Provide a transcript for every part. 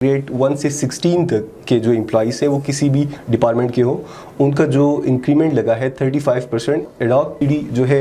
Grade 1 से 16 तक के जो एम्प्लॉइज़ हैं वो किसी भी डिपार्टमेंट के हो, उनका जो इंक्रीमेंट लगा है 35%। एडॉक जो है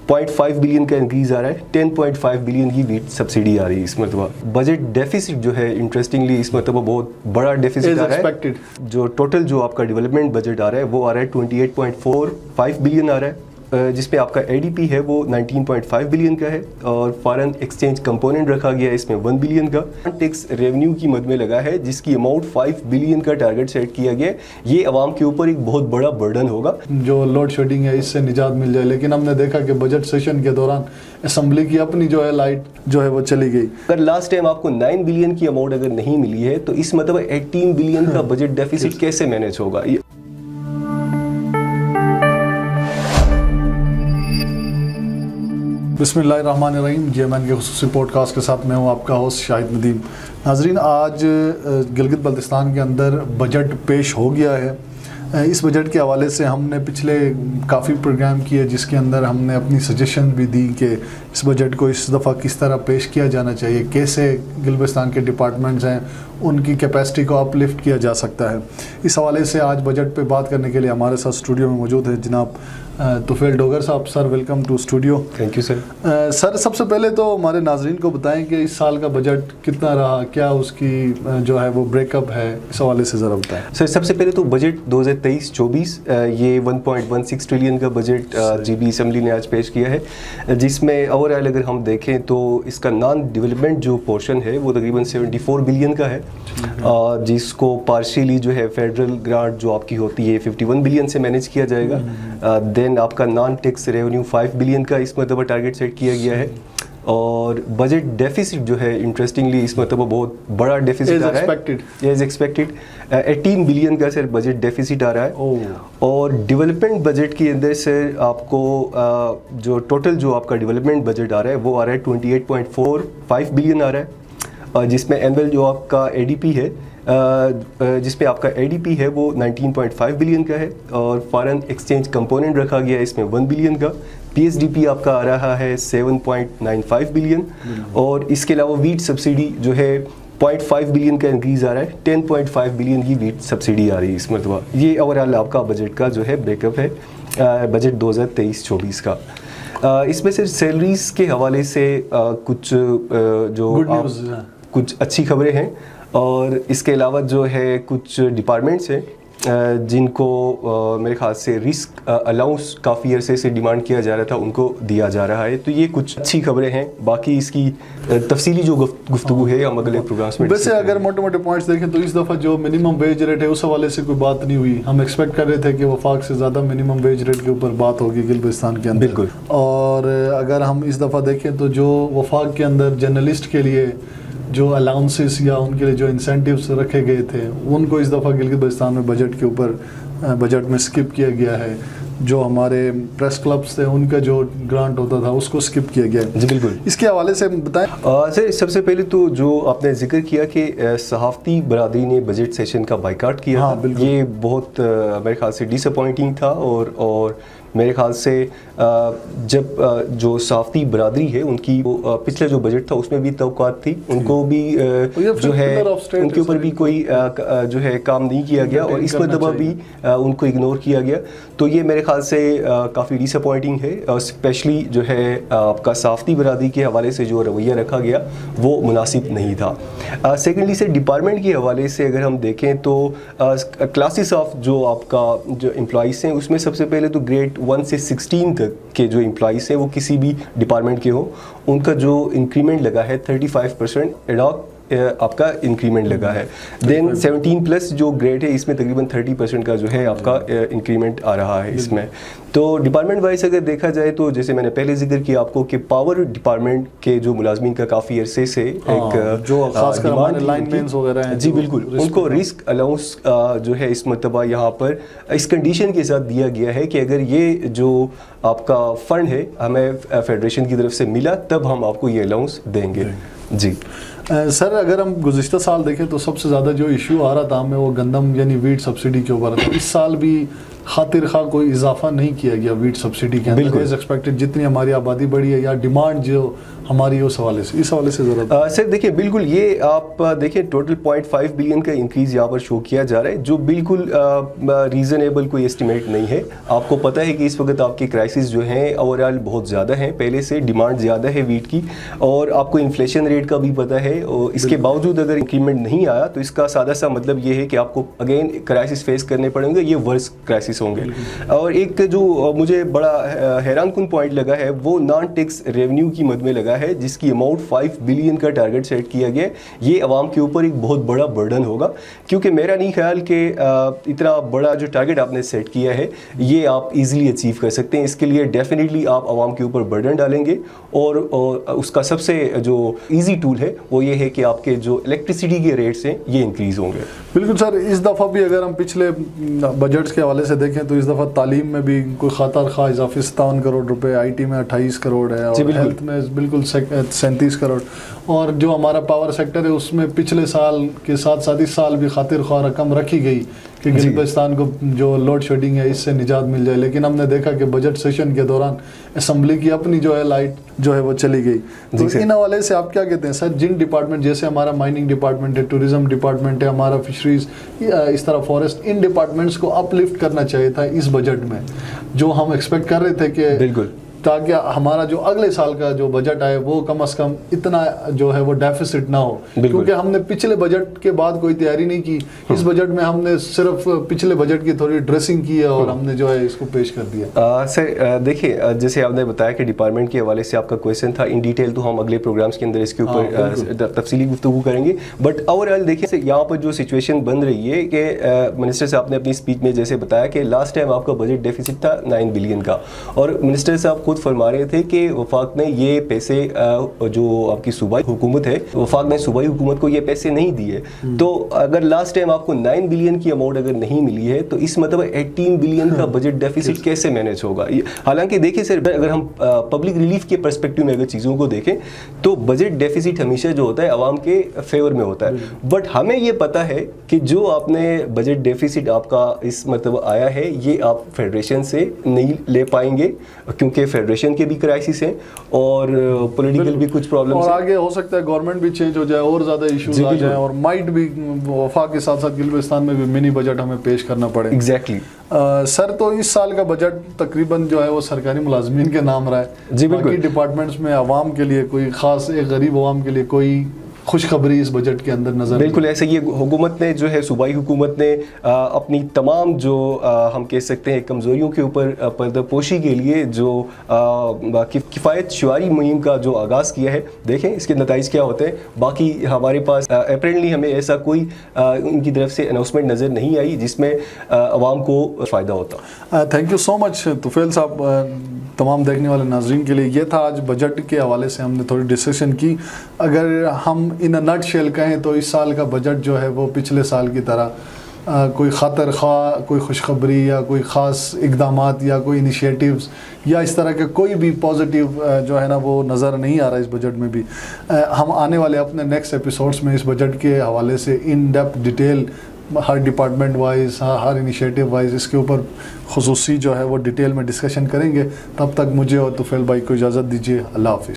0.5 बिलियन का इंक्रीज़ आ रहा है, 10.5 बिलियन की वीट सब्सिडी आ रही है इस मरतबा। बजट डेफिसिट जो है इंटरेस्टिंगली इस मरतबा बहुत बड़ा डेफिसिट आ रहा है। जो टोटल जो आपका डेवलपमेंट बजट आ रहा है वो आ रहा है 28.45 बिलियन आ रहा है, जिसमें आपका एडीपी है वो 19.5 बिलियन का है और फॉरेन एक्सचेंज कंपोनेंट रखा गया है इसमें 1 बिलियन का। टैक्स रेवेन्यू की मद में लगा है जिसकी अमाउंट 5 बिलियन का टारगेट सेट किया गया है। ये अवाम के ऊपर एक बहुत बड़ा बर्डन होगा। जो लोड शेडिंग है इससे निजात मिल जाए, लेकिन हमने देखा कि बजट सेशन के दौरान असेंबली की अपनी जो है लाइट जो है वो चली गई। अगर लास्ट टाइम आपको 9 बिलियन की अमाउंट अगर नहीं मिली है तो इस मतलब 18 बिलियन का बजट डेफिसिट कैसे मैनेज होगा। बिस्मिल्लाहिर्रहमानिर्रहीम। जेएमएन के खुसूसी पॉडकास्ट के साथ मैं हूँ आपका होस्ट शाहिद नदीम। नाजरीन, आज गिलगित बल्तिस्तान के अंदर बजट पेश हो गया है। इस बजट के हवाले से हमने पिछले काफ़ी प्रोग्राम किए जिसके अंदर हमने अपनी सजेशन भी दी कि इस बजट को इस दफ़ा किस तरह पेश किया जाना चाहिए, कैसे गिलगिस्तान के डिपार्टमेंट्स हैं उनकी कैपेसिटी को अपलिफ्ट किया जा सकता है। इस हवाले से आज बजट पे बात करने के लिए हमारे साथ स्टूडियो में मौजूद है जनाब तुफैल डोगर साहब। Sir welcome to studio. Thank you sir. Sir सबसे पहले तो हमारे नाजरीन को बताएं कि इस साल का बजट कितना रहा, क्या उसकी जो है वो ब्रेकअप है, इस हवाले से ज़रा बताएं। सर सबसे पहले तो बजट 2023-24 ये 1.16 ट्रिलियन का बजट जीबी असेंबली ने आज पेश किया है, जिसमें ओवरऑल अगर हम देखें तो इसका नॉन डेवलपमेंट जो पोर्शन है वो तकरीबन 74 बिलियन का है, जिसको पार्शियली जो है फेडरल ग्रांट जो आपकी होती है 51 बिलियन से मैनेज किया जाएगा। देन आपका नॉन टैक्स रेवेन्यू 5 बिलियन का इस मतलब टारगेट सेट किया गया है और बजट डेफिसिट जो है इंटरेस्टिंगली इस मतलब बहुत बड़ा डेफिसिट आ रहा है एज एक्सपेक्टेड। 18 बिलियन का सर बजट डेफिसिट आ रहा है और डेवलपमेंट बजट के अंदर सर आपको जो टोटल जो आपका डेवलपमेंट बजट आ रहा है वो आ रहा है 28.45 बिलियन आ रहा है, जिसमें एनुअल जो आपका एडीपी है जिसमें आपका एडीपी है वो 19.5 बिलियन का है और फॉरेन एक्सचेंज कंपोनेंट रखा गया है इसमें 1 बिलियन का। पीएसडीपी आपका आ रहा है 7.95 बिलियन और इसके अलावा वीट सब्सिडी जो है 0.5 बिलियन का इंक्रीज़ आ रहा है, 10.5 बिलियन की वीट सब्सिडी आ रही है इस मरतबा। ये ओवरऑल आपका बजट का जो है ब्रेकअप है बजट 2023-24 का। इसमें से सैलरीज़ के हवाले से कुछ कुछ अच्छी खबरें हैं और इसके अलावा जो है कुछ डिपार्टमेंट्स हैं जिनको मेरे ख्याल से रिस्क अलाउंस काफ़ी अरसे से डिमांड किया जा रहा था, उनको दिया जा रहा है। तो ये कुछ अच्छी खबरें हैं। बाकी इसकी तफसीली जो गुफ्तगू है हम अगले प्रोग्राम्स में। वैसे अगर मोटे मोटे पॉइंट्स देखें तो इस दफ़ा जो मिनिमम वेज रेट है उस हवाले से कोई बात नहीं हुई। हम एक्सपेक्ट कर रहे थे कि वफाक से ज़्यादा मिनिमम वेज रेट के ऊपर बात होगी गिलगिस्तान के अंदर। बिल्कुल। और अगर हम इस दफ़ा देखें तो जो वफाक के अंदर जर्नलिस्ट के लिए जो अलाउंसेस या उनके लिए जो इंसेंटिव्स रखे गए थे उनको इस दफ़ा गिलगित बल्तिस्तान में बजट में स्किप किया गया है। जो हमारे प्रेस क्लब्स थे उनका जो ग्रांट होता था उसको स्किप किया गया है। जी बिल्कुल। इसके हवाले से बताएं। सर सबसे पहले तो जो आपने जिक्र किया कि सहाफ़ती बरादरी ने बजट सेशन का बाइकाट किया। हाँ, बिल्कुल। ये बहुत मेरे ख्याल से डिसअपॉइंटिंग था और मेरे ख्याल से जब जो सहाफ़ती बरादरी है उनकी पिछले जो बजट था उसमें भी तवक्कात थी, उनको भी जो है उनके ऊपर भी कोई जो है काम नहीं किया गया और इस मरतबा भी उनको इग्नोर किया गया। तो ये मेरे ख्याल से काफ़ी डिसअपॉइंटिंग है और स्पेशली जो है आपका सहाफ़ती बरादरी के हवाले से जो रवैया रखा गया वो मुनासिब नहीं था। सेकेंडली से डिपार्टमेंट के हवाले से अगर हम देखें तो क्लासेस ऑफ जो आपका जो एम्प्लॉइज़ हैं उसमें सबसे पहले तो ग्रेड 1 से 16 तक के जो एम्प्लॉइज़ हैं वो किसी भी डिपार्टमेंट के हो, उनका जो इंक्रीमेंट लगा है 35% एडॉक आपका इंक्रीमेंट लगा है। देन 17 प्लस जो ग्रेड है इसमें तकरीबन 30% का जो है आपका इंक्रीमेंट आ रहा है इसमें। तो डिपार्टमेंट वाइज अगर देखा जाए तो जैसे मैंने पहले जिक्र किया आपको कि पावर डिपार्टमेंट के जो मुलाजमीन का काफ़ी अरसे से एक जो खासकर हमारे लाइनमैन्स वगैरह हैं, जी बिल्कुल, उनको रिस्क अलाउंस जो है इस मरतबा यहाँ पर इस कंडीशन के साथ दिया गया है कि अगर ये जो आपका फ़ंड है हमें फेडरेशन की तरफ से मिला तब हम आपको ये अलाउंस देंगे। जी सर अगर हम गुज़िश्ता साल देखें तो सबसे ज़्यादा जो इशू आ रहा था हमें वो गंदम यानी वीट सब्सिडी के ऊपर था। इस साल भी خاطر خواہ کوئی اضافہ نہیں کیا گیا ویٹ سبسڈی کے اندر ایز ایکسپیکٹڈ. جتنی ہماری آبادی بڑھی ہے یا ڈیمانڈ جو ہماری اس حوالے سے ضرورت سر دیکھیں بالکل یہ آپ دیکھیں ٹوٹل 0.5 بلین کا انکریز یہاں پر شو کیا جا رہا ہے جو بالکل ریزنیبل کوئی اسٹیمیٹ نہیں ہے. آپ کو پتہ ہے کہ اس وقت آپ کے کرائسس جو ہیں اوور آل بہت زیادہ ہیں, پہلے سے ڈیمانڈ زیادہ ہے ویٹ کی, اور آپ کو انفلیشن ریٹ کا بھی پتہ ہے, اور اس کے باوجود اگر انکریمنٹ نہیں آیا تو اس کا سادہ سا مطلب یہ ہے کہ آپ کو اگین کرائسس فیس کرنے پڑیں گے, یہ ورس کرائسس ہوں گے. اور ایک جو مجھے بڑا حیران کن پوائنٹ لگا ہے وہ نان ٹیکس ریونیو کی مد میں لگا ہے جس کی اماؤنٹ 5 بلین کا ٹارگٹ سیٹ کیا گیا. یہ عوام کے اوپر ایک بہت بڑا برڈن ہوگا, کیونکہ میرا نہیں خیال کہ اتنا بڑا جو ٹارگٹ آپ نے سیٹ کیا ہے یہ آپ ایزیلی اچیو کر سکتے ہیں. اس کے لیے ڈیفینیٹلی آپ عوام کے اوپر برڈن ڈالیں گے, اور اس کا سب سے جو ایزی ٹول ہے وہ یہ ہے کہ آپ کے جو الیکٹریسٹی کے ریٹس ہیں یہ انکریز ہوں گے. بالکل سر, اس دفعہ بھی اگر ہم پچھلے بجٹس کے حوالے سے دیکھیں تو اس دفعہ تعلیم میں بھی کوئی خاطر خواہ اضافی 57 کروڑ روپے, آئی ٹی میں 28 کروڑ ہے, اور ہیلتھ میں بالکل 37 کروڑ, اور جو ہمارا پاور سیکٹر ہے اس میں پچھلے سال کے ساتھ ساتھ اس سال بھی خاطر خواہ رقم رکھی گئی کہ گلگت کو جو لوڈ شیڈنگ ہے اس سے نجات مل جائے. لیکن ہم نے دیکھا کہ بجٹ سیشن کے دوران اسمبلی کی اپنی جو ہے لائٹ جو ہے وہ چلی گئی. تو ان حوالے سے آپ کیا کہتے ہیں سر, جن ڈپارٹمنٹ جیسے ہمارا مائننگ ڈپارٹمنٹ ہے, ٹورزم ڈپارٹمنٹ ہے, ہمارا فشریز, اس طرح فارسٹ, ان ڈپارٹمنٹس کو اپ لفٹ کرنا چاہیے تھا اس بجٹ میں, جو ہم ایکسپیکٹ کر رہے تھے کہ بالکل تاکہ ہمارا جو اگلے سال کا جو بجٹ آئے وہ کم از کم اتنا جو ہے وہ ڈیفیسٹ نہ ہو, کیونکہ ہم نے پچھلے بجٹ کے بعد کوئی تیاری نہیں کی. اس بجٹ میں ہم نے صرف پچھلے بجٹ کی تھوڑی ڈریسنگ کی ہے اور ہم نے جو ہے اس کو پیش کر دیا. سر دیکھیے جیسے آپ نے بتایا کہ ڈپارٹمنٹ کے حوالے سے آپ کا کویشچن تھا, ان ڈیٹیل تو ہم اگلے پروگرامس کے اندر اس کے اوپر تفصیلی گفتگو کریں گے. بٹ اوور آل دیکھیے یہاں پر جو سچویشن بن رہی ہے کہ منسٹر صاحب نے اپنی اسپیچ میں جیسے بتایا کہ لاسٹ ٹائم آپ کا بجٹ ڈیفیسٹ تھا 9 بلین کا, اور منسٹر صاحب خود فرما رہے تھے کہ وفاق نے یہ پیسے جو آپ کی صوبائی حکومت ہے, وفاق نے صوبائی حکومت کو یہ پیسے نہیں دیے. تو اگر لاسٹ ٹائم آپ کو 9 بلین کی اماؤنٹ اگر نہیں ملی ہے تو اس مطلب 18 بلین کا بجٹ ڈیفیسٹ کیسے مینیج ہوگا. حالانکہ دیکھیں سر, اگر ہم پبلک ریلیف کے پرسپیکٹو میں اگر چیزوں کو دیکھیں تو بجٹ ڈیفیسٹ ہمیشہ جو ہوتا ہے عوام کے فیور میں ہوتا ہے. بٹ ہمیں یہ پتہ ہے کہ جو آپ نے بجٹ ڈیفیسٹ آپ کا اس مطلب آیا ہے یہ آپ فیڈریشن سے نہیں لے پائیں گے, کیونکہ فیڈریشن کے بھی کرائسس ہیں اور پولیٹیکل بھی کچھ پرابلمس ہیں, اور آگے ہو سکتا ہے گورنمنٹ بھی چینج ہو جائے اور زیادہ ایشوز آ جائیں, اور مائٹ بھی وفاق کے ساتھ ساتھ گلگت میں بھی منی بجٹ ہمیں پیش کرنا پڑے. ایگزیکٹلی سر, تو اس سال کا بجٹ تقریباً جو ہے وہ سرکاری ملازمین کے نام رہا ہے. جی بالکل. باقی ڈپارٹمنٹس میں عوام کے لیے کوئی خاص, ایک غریب عوام کے لیے کوئی خوشخبری اس بجٹ کے اندر نظر بالکل ایسے یہ حکومت نے جو ہے صوبائی حکومت نے اپنی تمام جو ہم کہہ سکتے ہیں کمزوریوں کے اوپر پردہ پوشی کے لیے جو کفایت شعاری مہم کا جو آغاز کیا ہے, دیکھیں اس کے نتائج کیا ہوتے ہیں. باقی ہمارے پاس اپرینٹلی ہمیں ایسا کوئی ان کی طرف سے اناؤنسمنٹ نظر نہیں آئی جس میں عوام کو فائدہ ہوتا. تھینک یو سو مچ طفیل صاحب. تمام دیکھنے والے ناظرین کے لیے یہ تھا آج بجٹ کے حوالے سے ہم نے تھوڑی ڈسکشن کی. اگر ہم ان نٹ شیل کہیں تو اس سال کا بجٹ جو ہے وہ پچھلے سال کی طرح کوئی خاطر خواہ, کوئی خوشخبری یا کوئی خاص اقدامات یا کوئی انیشیٹیوز یا اس طرح کے کوئی بھی پازیٹیو جو ہے نا وہ نظر نہیں آ رہا اس بجٹ میں بھی. ہم آنے والے اپنے نیکسٹ ایپیسوڈس میں اس بجٹ کے حوالے سے ان ڈیپتھ ڈیٹیل ہر ڈپارٹمنٹ وائز, ہر انیشیٹیو وائز اس کے اوپر خصوصی جو ہے وہ ڈیٹیل میں ڈسکشن کریں گے. تب تک مجھے اور طفیل بھائی کو اجازت دیجیے. اللہ حافظ.